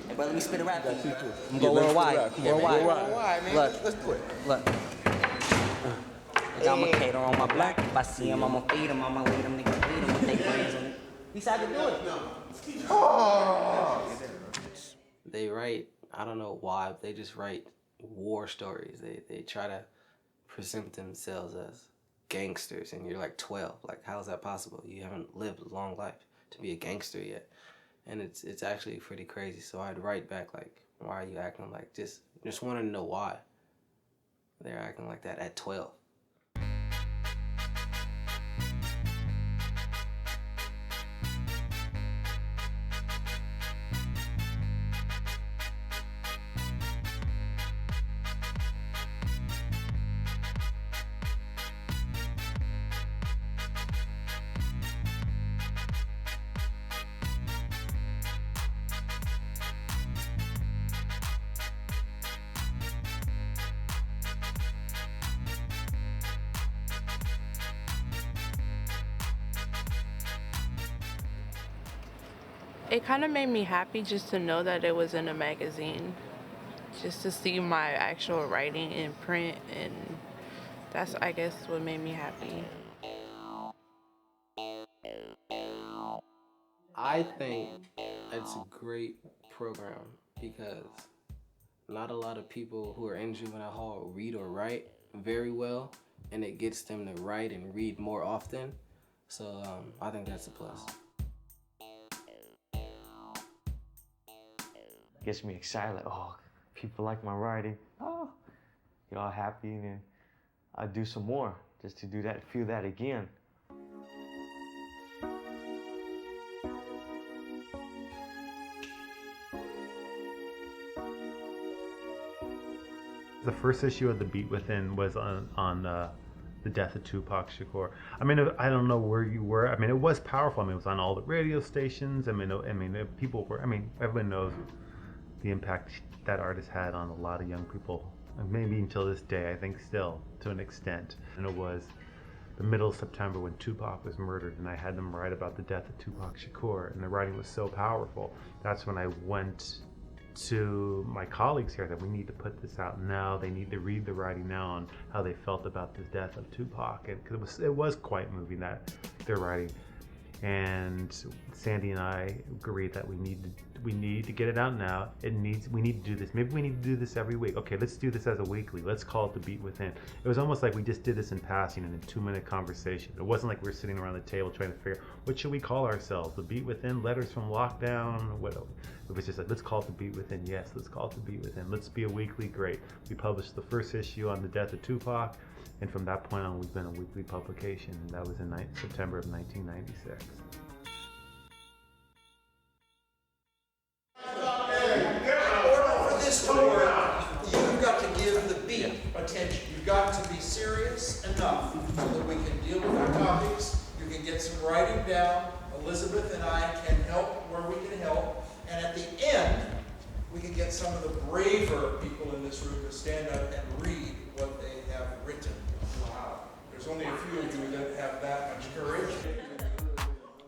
Hey, bro, let me spit a rap for you. Got you, too. I'm gonna go worldwide. Worldwide. Worldwide, man. Look. Let's do it. Look. I got my cater on my block. If I see him, I'ma feed him. I'ma lead him, niggas feed him with their brains on it. At least I can do it. Oh. They write, I don't know why, but they just write war stories. They try to present themselves as gangsters, and you're like 12. Like, how is that possible? You haven't lived a long life to be a gangster yet. And it's actually pretty crazy. So I'd write back like, why are you acting like just want to know why they're acting like that at 12. It kind of made me happy just to know that it was in a magazine, just to see my actual writing in print, and that's, I guess, what made me happy. I think it's a great program because not a lot of people who are in juvenile hall read or write very well, and it gets them to write and read more often. So I think that's a plus. Gets me excited, like, oh, people like my writing. Oh, get all happy, and then I do some more just to do that, feel that again. The first issue of The Beat Within was on the death of Tupac Shakur. I mean, I don't know where you were. I mean, it was powerful. I mean, it was on all the radio stations. I mean, people were. I mean, everyone knows the impact that artist had on a lot of young people, and maybe until this day, I think still to an extent. And it was the middle of September when Tupac was murdered, and I had them write about the death of Tupac Shakur, and the writing was so powerful. That's when I went to my colleagues here that we need to put this out now. They need to read the writing now on how they felt about the death of Tupac, and because it was quite moving, that their writing. And Sandy and I agreed that we need to get it out now. We need to do this. Maybe we need to do this every week. Okay, let's do this as a weekly. Let's call it The Beat Within. It was almost like we just did this in passing in a 2-minute conversation. It wasn't like we were sitting around the table trying to figure out what should we call ourselves. The Beat Within, Letters from Lockdown, whatever. It was just like, let's call it The Beat Within. Yes, let's call it The Beat Within. Let's be a weekly. Great. We published the first issue on the death of Tupac, and from that point on, we've been a weekly publication. And that was in September of 1996. You've got to give the beat attention. You've got to be serious enough so that we can deal with our topics. You can get some writing down. Elizabeth and I can help where we can help. And at the end, we can get some of the braver people in this room to stand up and read what they have written. Wow. There's only a few of you that have that much courage.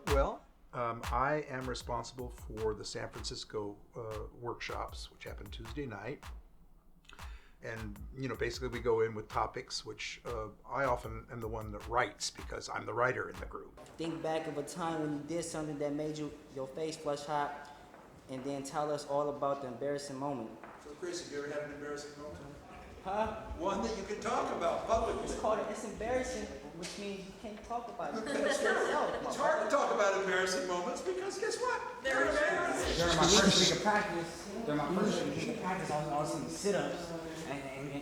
Well, I am responsible for the San Francisco workshops, which happen Tuesday night. And, basically we go in with topics, which I often am the one that writes because I'm the writer in the group. Think back of a time when you did something that made your face flush hot, and then tell us all about the embarrassing moment. So, Chris, have you ever had an embarrassing moment? Huh? One that you can talk about publicly. It's embarrassing, which means you can't talk about it. It's hard to talk about embarrassing moments because guess what? They're embarrassing. During my first week of practice, I was doing sit-ups,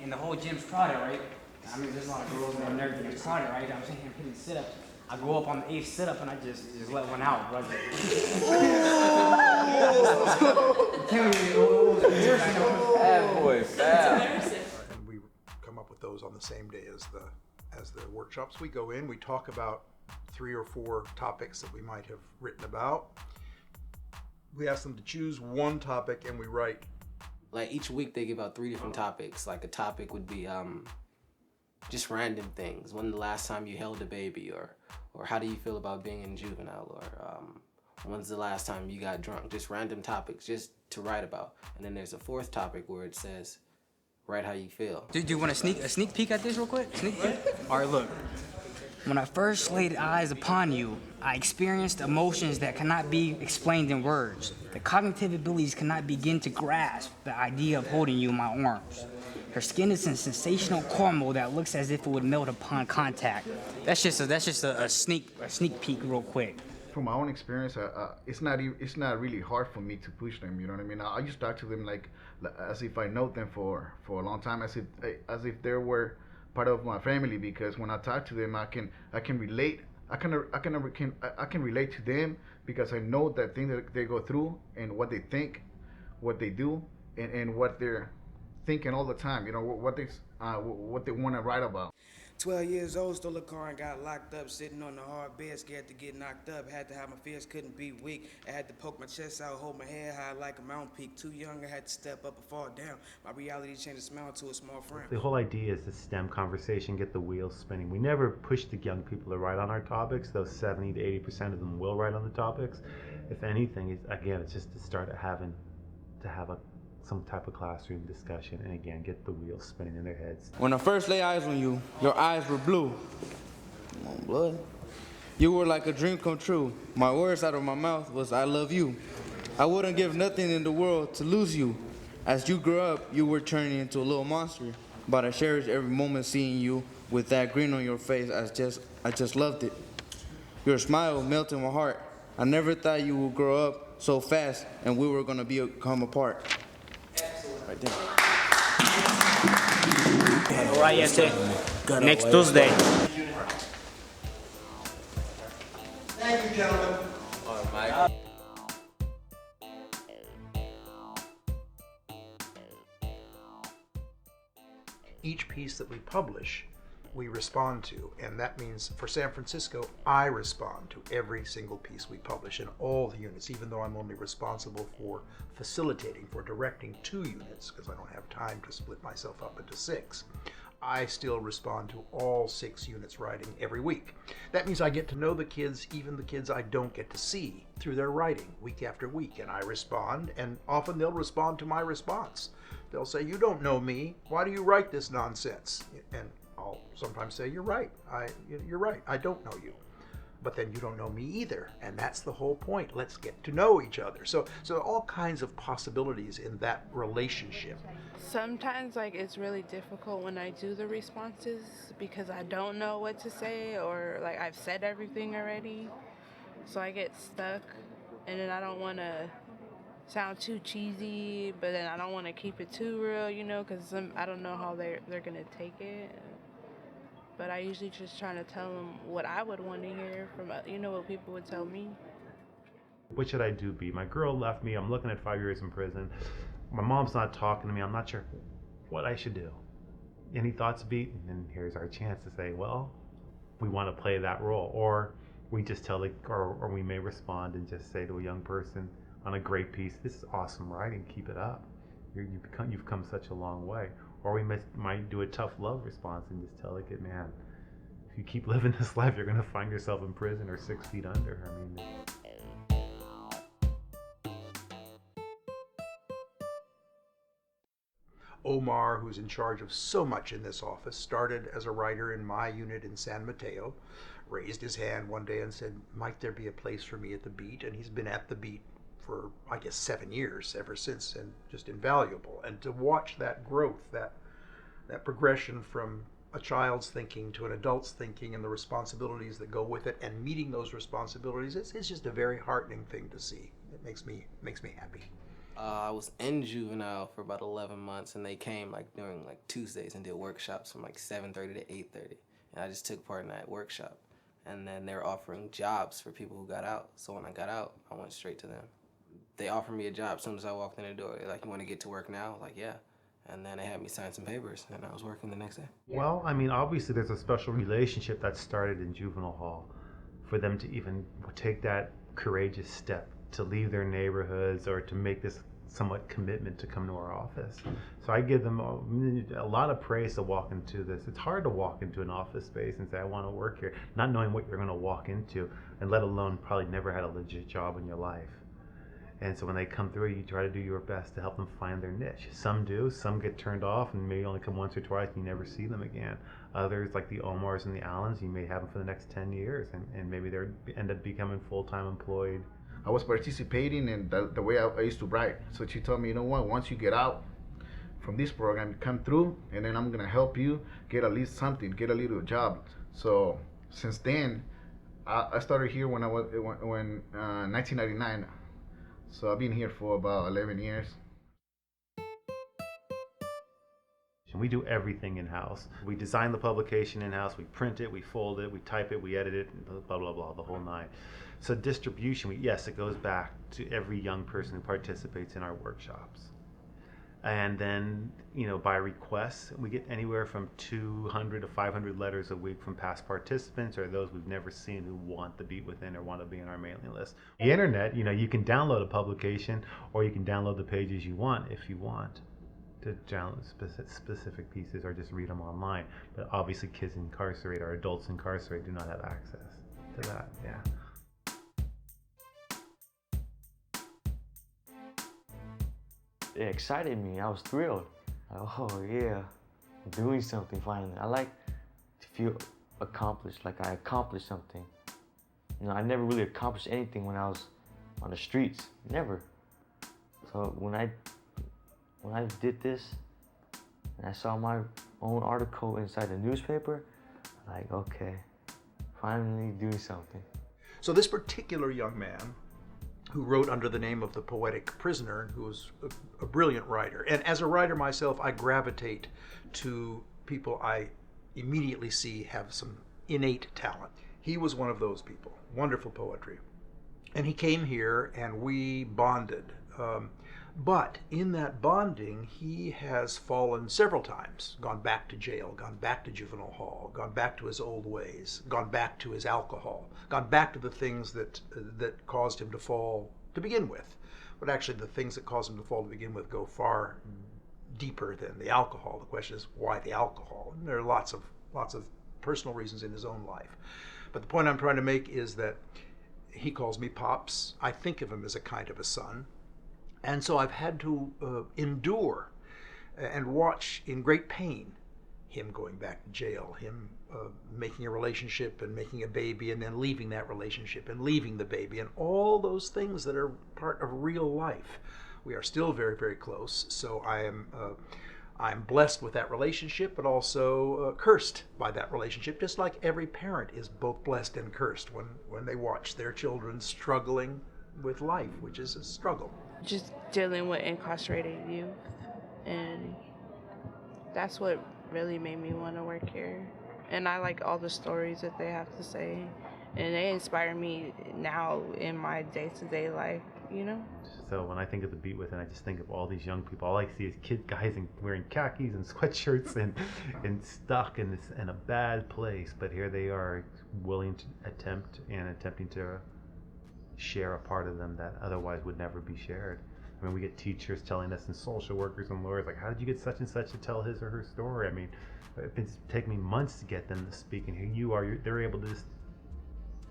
and the whole gym's crowded, right? I mean, there's a lot of girls and everything. It's crowded, right? I'm sitting here hitting sit-ups. I go up on the 8th sit-up and I just let one out, bro. Bad boy, bad. And we come up with those on the same day as the workshops. We go in, we talk about 3 or 4 topics that we might have written about. We ask them to choose one topic and we write. Like each week they give out 3 different topics. Like a topic would be just random things. When the last time you held a baby, or how do you feel about being in juvenile, or when's the last time you got drunk? Just random topics, just to write about. And then there's a fourth topic where it says, write how you feel. Do you want a sneak peek at this real quick? Sneak peek? All right, look. When I first laid eyes upon you, I experienced emotions that cannot be explained in words. The cognitive abilities cannot begin to grasp the idea of holding you in my arms. Her skin is a sensational caramel that looks as if it would melt upon contact. That's just a sneak peek real quick. From my own experience, it's not really hard for me to push them. You know what I mean? I used to talk to them like as if I know them for a long time, as if they were part of my family. Because when I talk to them, I can relate. I can relate to them because I know the things that they go through and what they think, what they do, and what they're thinking all the time. You know what they want to write about. 12 years old, stole a car and got locked up, sitting on the hard bed, scared to get knocked up. Had to hide my fears, couldn't be weak. I had to poke my chest out, hold my head high like a mountain peak. Too young, I had to step up and fall down. My reality changed a smile to a small frown. The whole idea is to stem conversation, get the wheels spinning. We never push the young people to write on our topics. Those 70 to 80% of them will write on the topics. If anything, it's just to start have some type of classroom discussion, and again, get the wheels spinning in their heads. When I first laid eyes on you, your eyes were blue. Come on, blood. You were like a dream come true. My words out of my mouth was, I love you. I wouldn't give nothing in the world to lose you. As you grew up, you were turning into a little monster. But I cherish every moment seeing you with that grin on your face. I just loved it. Your smile melted my heart. I never thought you would grow up so fast and we were gonna become apart. Right there. All right, yes, sir. Next Tuesday. Thank you, gentlemen. All right, Mike. Each piece that we publish, we respond to, and that means for San Francisco, I respond to every single piece we publish in all the units, even though I'm only responsible for facilitating, for directing 2 units, because I don't have time to split myself up into 6. I still respond to all 6 units writing every week. That means I get to know the kids, even the kids I don't get to see, through their writing week after week, and I respond, and often they'll respond to my response. They'll say, you don't know me, why do you write this nonsense? And I'll sometimes say, you're right, I don't know you. But then you don't know me either, and that's the whole point. Let's get to know each other. So all kinds of possibilities in that relationship. Sometimes it's really difficult when I do the responses because I don't know what to say, or I've said everything already. So I get stuck, and then I don't want to sound too cheesy, but then I don't want to keep it too real, because I don't know how they're going to take it. But I usually just try to tell them what I would want to hear from, what people would tell me. What should I do, B? My girl left me. I'm looking at 5 years in prison. My mom's not talking to me. I'm not sure what I should do. Any thoughts, B? And here's our chance to say, well, we want to play that role. Or we just tell or we may respond and just say to a young person on a great piece, this is awesome writing, keep it up. You've come such a long way. Or we might do a tough love response and just tell the kid, man, if you keep living this life, you're going to find yourself in prison or 6 feet under. Omar, who's in charge of so much in this office, started as a writer in my unit in San Mateo, raised his hand one day and said, might there be a place for me at the Beat? And he's been at the Beat for, I guess, 7 years ever since, and just invaluable. And to watch that growth, that progression from a child's thinking to an adult's thinking and the responsibilities that go with it and meeting those responsibilities, it's just a very heartening thing to see. It makes me happy. I was in Juvenile for about 11 months, and they came during Tuesdays and did workshops from 7:30 to 8:30. And I just took part in that workshop. And then they were offering jobs for people who got out. So when I got out, I went straight to them. They offered me a job as soon as I walked in the door. They're like, you want to get to work now? I was like, yeah. And then they had me sign some papers, and I was working the next day. Well, obviously there's a special relationship that started in juvenile hall for them to even take that courageous step to leave their neighborhoods or to make this somewhat commitment to come to our office. So I give them a lot of praise to walk into this. It's hard to walk into an office space and say, I want to work here, not knowing what you're going to walk into, and let alone probably never had a legit job in your life. And so when they come through, you try to do your best to help them find their niche. Some do, some get turned off and maybe only come once or twice and you never see them again. Others, like the Omars and the Allens, you may have them for the next 10 years and maybe they end up becoming full-time employed. I was participating in the way I used to write. So she told me, you know what, once you get out from this program, you come through and then I'm gonna help you get at least something, get a little job. So since then, I started here when 1999. So I've been here for about 11 years. We do everything in-house. We design the publication in-house, we print it, we fold it, we type it, we edit it, blah, blah, blah, the whole nine. So distribution, yes, it goes back to every young person who participates in our workshops. And then, you know, by request, we get anywhere from 200 to 500 letters a week from past participants or those we've never seen who want the Beat Within or want to be on our mailing list. The internet, you know, you can download a publication or you can download the pages you want if you want to download specific pieces or just read them online. But obviously kids incarcerated or adults incarcerated do not have access to that, yeah. It excited me. I was thrilled. Oh yeah, I'm doing something finally. I like to feel accomplished, like I accomplished something. You know, I never really accomplished anything when I was on the streets, never. So when I did this and I saw my own article inside the newspaper, like, okay, finally doing something. So this particular young man who wrote under the name of the Poetic Prisoner, who was a brilliant writer. And as a writer myself, I gravitate to people I immediately see have some innate talent. He was one of those people, wonderful poetry. And he came here and we bonded. But in that bonding, he has fallen several times, gone back to jail, gone back to juvenile hall, gone back to his old ways, gone back to his alcohol, gone back to the things that caused him to fall to begin with. But actually the things that caused him to fall to begin with go far deeper than the alcohol. The question is, why the alcohol? And there are lots of personal reasons in his own life. But the point I'm trying to make is that he calls me Pops. I think of him as a kind of a son. And so I've had to endure and watch in great pain him going back to jail, him making a relationship and making a baby and then leaving that relationship and leaving the baby and all those things that are part of real life. We are still very, very close. So I'm blessed with that relationship, but also cursed by that relationship, just like every parent is both blessed and cursed when they watch their children struggling with life, which is a struggle. Just dealing with incarcerated youth, and that's what really made me want to work here. And I like all the stories that they have to say, and they inspire me now in my day-to-day life, you know? So when I think of the Beat Within, I just think of all these young people. All I see is guys wearing khakis and sweatshirts and stuck in a bad place. But here they are, willing to attempting to share a part of them that otherwise would never be shared. I mean, we get teachers telling us and social workers and lawyers, like, how did you get such and such to tell his or her story? I mean, it's taken me months to get them to speak, and here they're able to just,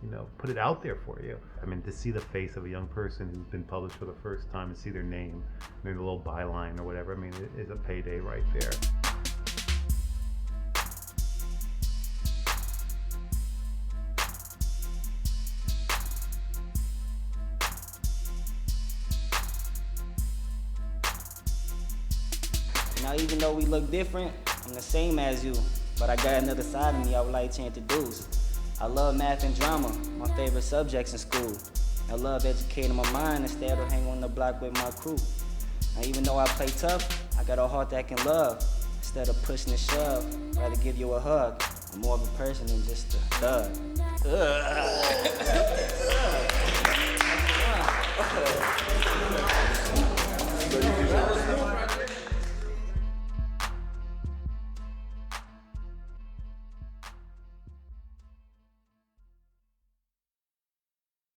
you know, put it out there for you. I mean, to see the face of a young person who's been published for the first time and see their name, maybe a little byline or whatever, I mean, it is a payday right there. Now, even though we look different, I'm the same as you, but I got another side of me I would like to introduce. I love math and drama, my favorite subjects in school. I love educating my mind instead of hanging on the block with my crew. Now, even though I play tough, I got a heart that can love. Instead of pushing and shove, I'd rather give you a hug. I'm more of a person than just a thug. So you